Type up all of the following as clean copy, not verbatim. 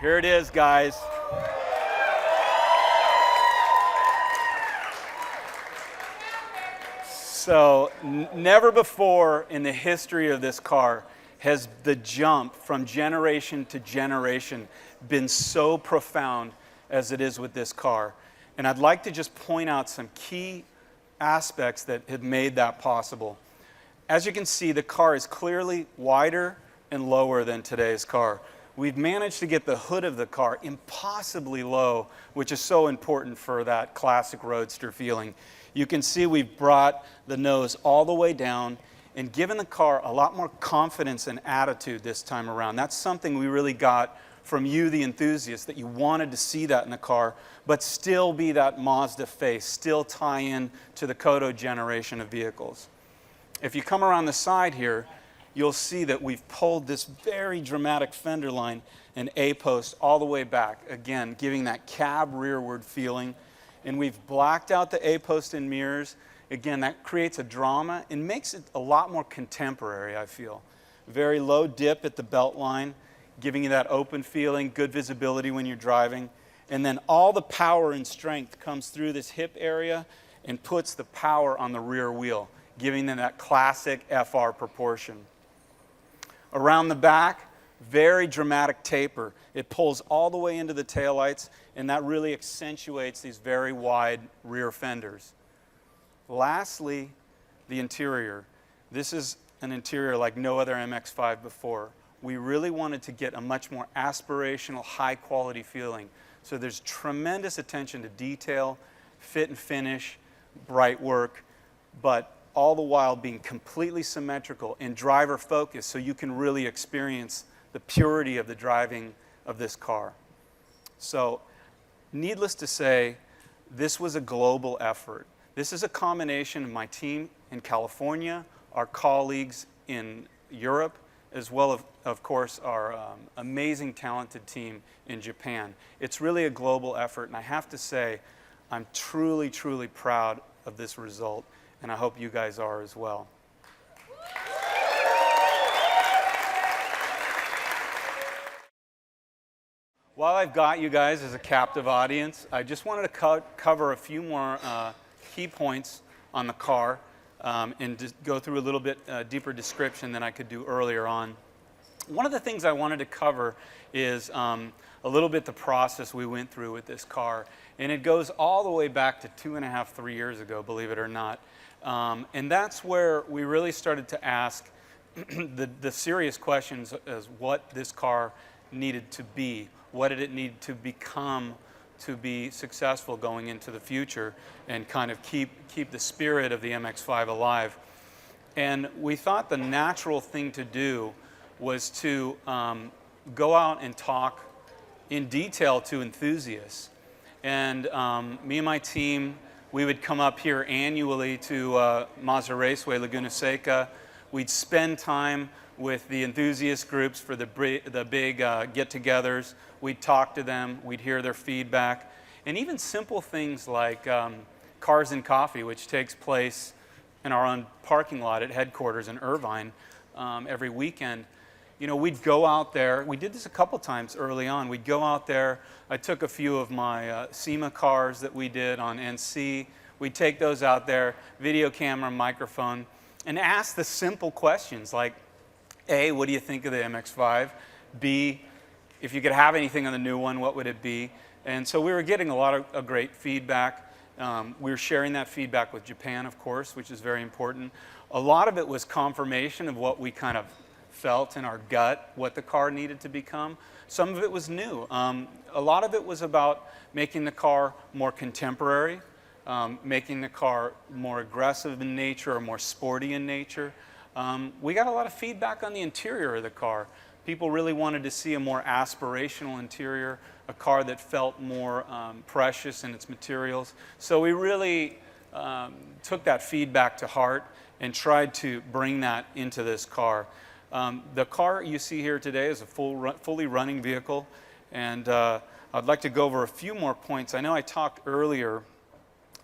Here it is, guys. So, never before in the history of this car has the jump from generation to generation been so profound as it is with this car. And I'd like to just point out some key aspects that have made that possible. As you can see, the car is clearly wider and lower than today's car. We've managed to get the hood of the car impossibly low, which is so important for that classic roadster feeling. You can see we've brought the nose all the way down and given the car a lot more confidence and attitude this time around. That's something we really got from you, the enthusiast, that you wanted to see that in the car, but still be that Mazda face, still tie in to the Kodo generation of vehicles. If you come around the side here, you'll see that we've pulled this very dramatic fender line and A-post all the way back, again, giving that cab rearward feeling. And we've blacked out the A-post and mirrors. Again, that creates a drama and makes it a lot more contemporary, I feel. Very low dip at the belt line, giving you that open feeling, good visibility when you're driving. And then all the power and strength comes through this hip area and puts the power on the rear wheel, giving them that classic FR proportion. Around the back, very dramatic taper. It pulls all the way into the taillights, and that really accentuates these very wide rear fenders. Lastly, the interior. This is an interior like no other MX-5 before. We really wanted to get a much more aspirational, high-quality feeling. So there's tremendous attention to detail, fit and finish, bright work, but all the while being completely symmetrical and driver focused so you can really experience the purity of the driving of this car. So, needless to say, this was a global effort. This is a combination of my team in California, our colleagues in Europe, as well as, of course, our amazing, talented team in Japan. It's really a global effort, and I have to say, I'm truly, truly proud of this result, and I hope you guys are as well. While I've got you guys as a captive audience, I just wanted to cover a few more key points on the car and just go through a little bit deeper description than I could do earlier on. One of the things I wanted to cover is a little bit the process we went through with this car. And it goes all the way back to 2.5, 3 years ago, believe it or not. And that's where we really started to ask the serious questions as what this car needed to be. What did it need to become to be successful going into the future and kind of keep the spirit of the MX-5 alive? And we thought the natural thing to do was to go out and talk in detail to enthusiasts. And me and my team, we would come up here annually to Mazda Raceway, Laguna Seca. We'd spend time with the enthusiast groups for the big get-togethers. We'd talk to them, we'd hear their feedback, and even simple things like Cars and Coffee, which takes place in our own parking lot at headquarters in Irvine every weekend. You know, we'd go out there. We did this a couple times early on. We'd go out there. I took a few of my SEMA cars that we did on NC. We'd take those out there, video camera, microphone, and ask the simple questions like, A, what do you think of the MX-5? B, if you could have anything on the new one, what would it be? And so we were getting a lot of great feedback. We were sharing that feedback with Japan, of course, which is very important. A lot of it was confirmation of what we kind of felt in our gut, what the car needed to become. Some of it was new. A lot of it was about making the car more contemporary, making the car more aggressive in nature or more sporty in nature. We got a lot of feedback on the interior of the car. People really wanted to see a more aspirational interior, a car that felt more precious in its materials. So we really took that feedback to heart and tried to bring that into this car. The car you see here today is a fully running vehicle, and I'd like to go over a few more points. I know I talked earlier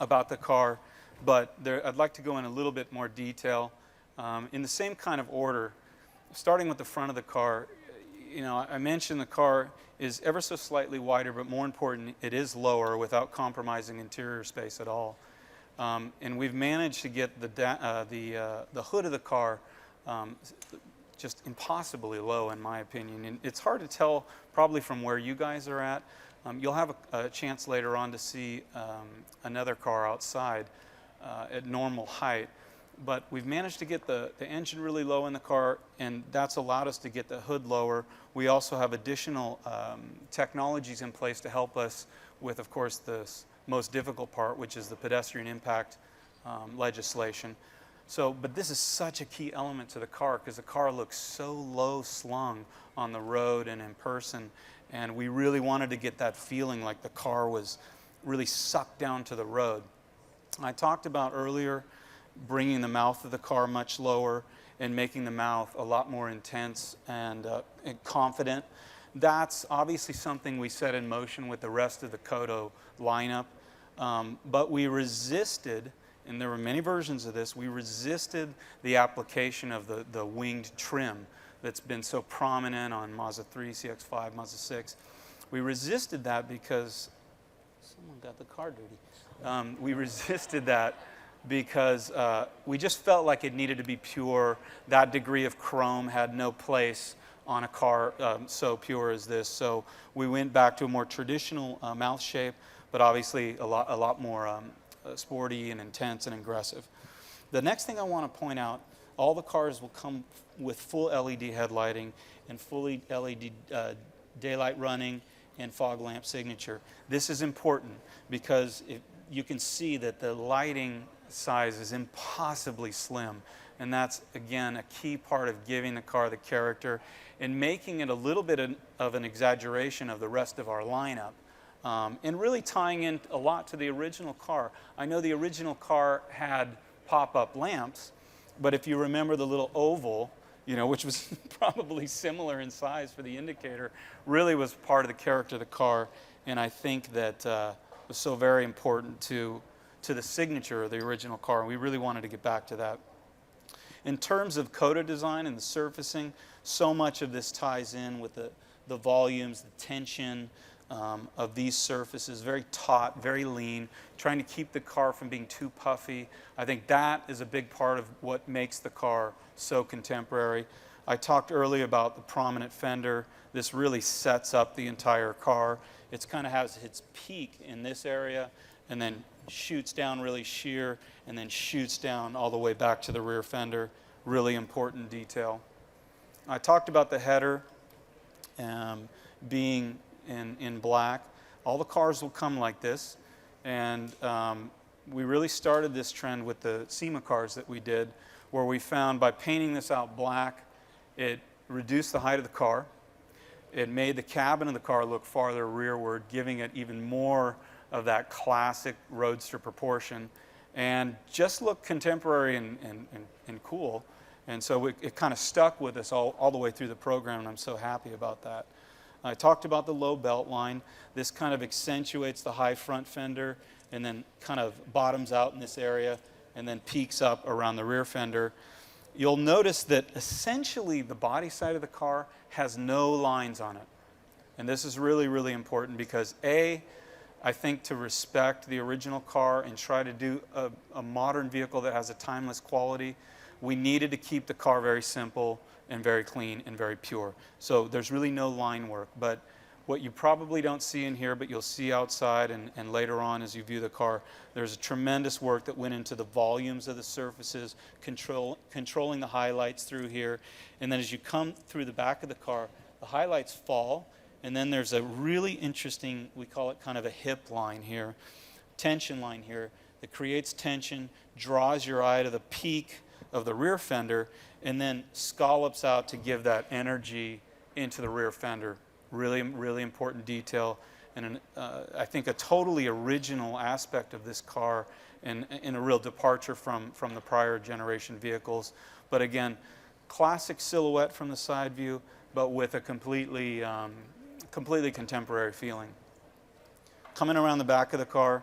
about the car, but I'd like to go in a little bit more detail in the same kind of order. Starting with the front of the car, you know, I mentioned the car is ever so slightly wider, but more important, it is lower without compromising interior space at all. And we've managed to get the hood of the car just impossibly low, in my opinion. And it's hard to tell probably from where you guys are at. You'll have a chance later on to see another car outside at normal height. But we've managed to get the engine really low in the car, and that's allowed us to get the hood lower. We also have additional technologies in place to help us with, of course, the most difficult part, which is the pedestrian impact legislation. So, but this is such a key element to the car because the car looks so low slung on the road and in person, and we really wanted to get that feeling like the car was really sucked down to the road. I talked about earlier bringing the mouth of the car much lower and making the mouth a lot more intense and confident. That's obviously something we set in motion with the rest of the Kodo lineup, but we resisted, and there were many versions of this, we resisted the application of the winged trim that's been so prominent on Mazda 3, CX-5, Mazda 6. We resisted that because someone got the car dirty. We resisted that because we just felt like it needed to be pure. That degree of chrome had no place on a car so pure as this. So we went back to a more traditional mouth shape, but obviously a lot more sporty and intense and aggressive. The next thing I want to point out, all the cars will come with full LED headlighting and fully LED daylight running and fog lamp signature. This is important because you can see that the lighting size is impossibly slim, and that's again a key part of giving the car the character and making it a little bit of an exaggeration of the rest of our lineup, and really tying in a lot to the original car. I know the original car had pop-up lamps, but if you remember the little oval, you know, which was probably similar in size for the indicator, really was part of the character of the car, and I think that was so very important to the signature of the original car, and we really wanted to get back to that. In terms of Kodo design and the surfacing, so much of this ties in with the volumes, the tension of these surfaces, very taut, very lean, trying to keep the car from being too puffy. I think that is a big part of what makes the car so contemporary. I talked earlier about the prominent fender. This really sets up the entire car. It kind of has its peak in this area and then shoots down really sheer and then shoots down all the way back to the rear fender. Really important detail. I talked about the header being in black. All the cars will come like this, and we really started this trend with the SEMA cars that we did, where we found by painting this out black, it reduced the height of the car. It made the cabin of the car look farther rearward, giving it even more of that classic roadster proportion, and just looked contemporary and cool. And so it kind of stuck with us all the way through the program, and I'm so happy about that. I talked about the low belt line. This kind of accentuates the high front fender and then kind of bottoms out in this area and then peaks up around the rear fender. You'll notice that essentially the body side of the car has no lines on it. And this is really, really important because I think to respect the original car and try to do a modern vehicle that has a timeless quality, we needed to keep the car very simple and very clean and very pure. So there's really no line work, but what you probably don't see in here, but you'll see outside and later on as you view the car, there's a tremendous work that went into the volumes of the surfaces, controlling the highlights through here, and then as you come through the back of the car, the highlights fall, and then there's a really interesting, we call it kind of a hip line here, tension line here, that creates tension, draws your eye to the peak of the rear fender, and then scallops out to give that energy into the rear fender. Really, really important detail, and I think a totally original aspect of this car, and a real departure from the prior generation vehicles. But again, classic silhouette from the side view, but with a completely contemporary feeling. Coming around the back of the car,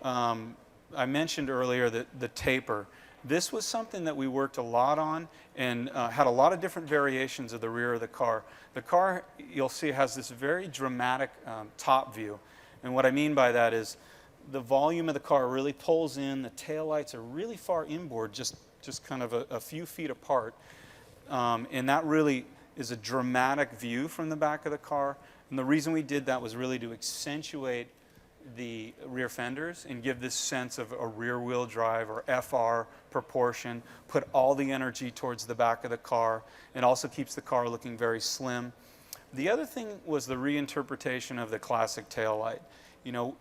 I mentioned earlier that the taper, This was something that we worked a lot on and had a lot of different variations of the rear of the car. The car, you'll see, has this very dramatic top view. And what I mean by that is the volume of the car really pulls in, the taillights are really far inboard, just kind of a few feet apart. And that really is a dramatic view from the back of the car. And the reason we did that was really to accentuate the rear fenders and give this sense of a rear wheel drive or FR proportion, put all the energy towards the back of the car, and also keeps the car looking very slim. The other thing was the reinterpretation of the classic taillight. You know,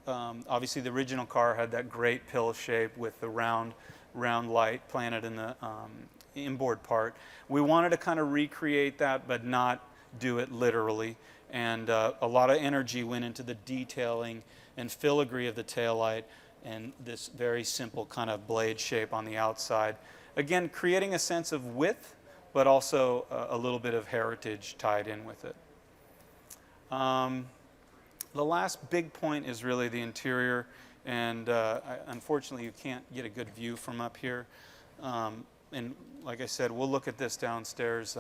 obviously the original car had that great pill shape with the round light planted in the inboard part. We wanted to kind of recreate that, but not do it literally. And a lot of energy went into the detailing and filigree of the taillight and this very simple kind of blade shape on the outside. Again, creating a sense of width, but also a little bit of heritage tied in with it. The last big point is really the interior, and unfortunately you can't get a good view from up here. And like I said, we'll look at this downstairs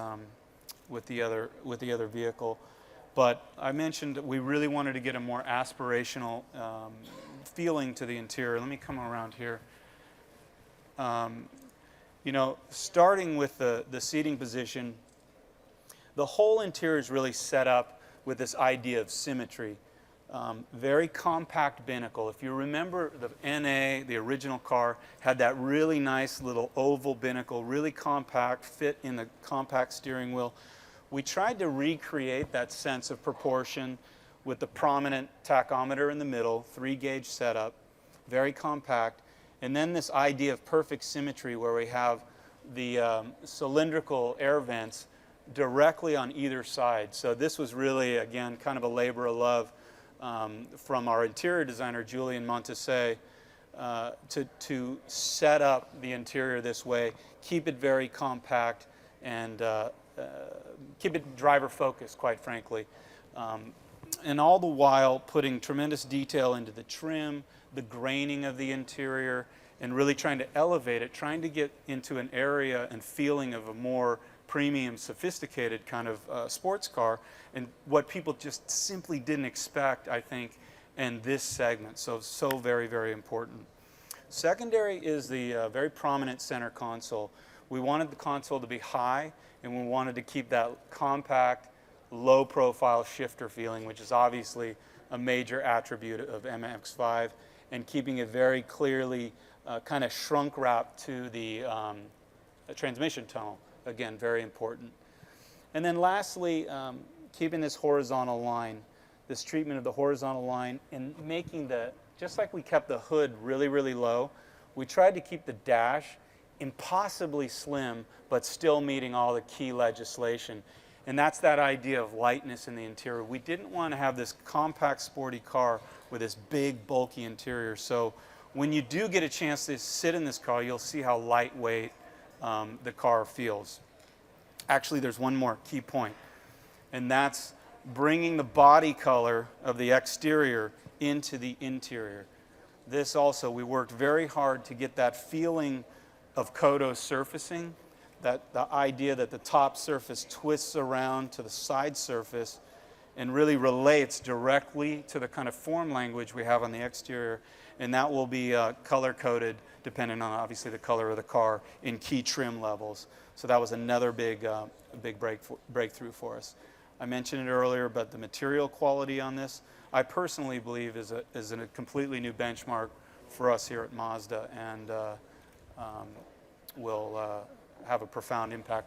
with the other vehicle. But I mentioned we really wanted to get a more aspirational feeling to the interior. Let me come around here. You know, starting with the seating position, the whole interior is really set up with this idea of symmetry. Very compact binnacle. If you remember, the NA, the original car, had that really nice little oval binnacle, really compact, fit in the compact steering wheel. We tried to recreate that sense of proportion with the prominent tachometer in the middle, 3-gauge setup, very compact, and then this idea of perfect symmetry where we have the cylindrical air vents directly on either side. So this was really, again, kind of a labor of love from our interior designer, Julian Montese, to set up the interior this way, keep it very compact, and keep it driver focused, quite frankly. And all the while putting tremendous detail into the trim, the graining of the interior, and really trying to elevate it, trying to get into an area and feeling of a more premium, sophisticated kind of sports car, and what people just simply didn't expect, I think, in this segment. So very, very important. Secondary is the very prominent center console. We wanted the console to be high, and we wanted to keep that compact, low-profile shifter feeling, which is obviously a major attribute of MX-5, and keeping it very clearly kind of shrunk wrapped to the transmission tunnel. Again, very important. And then lastly, keeping this horizontal line, this treatment of the horizontal line, and making just like we kept the hood really, really low, we tried to keep the dash impossibly slim, but still meeting all the key legislation. And that's that idea of lightness in the interior. We didn't want to have this compact, sporty car with this big, bulky interior. So when you do get a chance to sit in this car, you'll see how lightweight the car feels. Actually, there's one more key point, and that's bringing the body color of the exterior into the interior. This also, we worked very hard to get that feeling of Kodo surfacing, the idea that the top surface twists around to the side surface and really relates directly to the kind of form language we have on the exterior, and that will be color-coded depending on, obviously, the color of the car in key trim levels. So that was another big breakthrough for us. I mentioned it earlier, but the material quality on this, I personally believe is a completely new benchmark for us here at Mazda, and will have a profound impact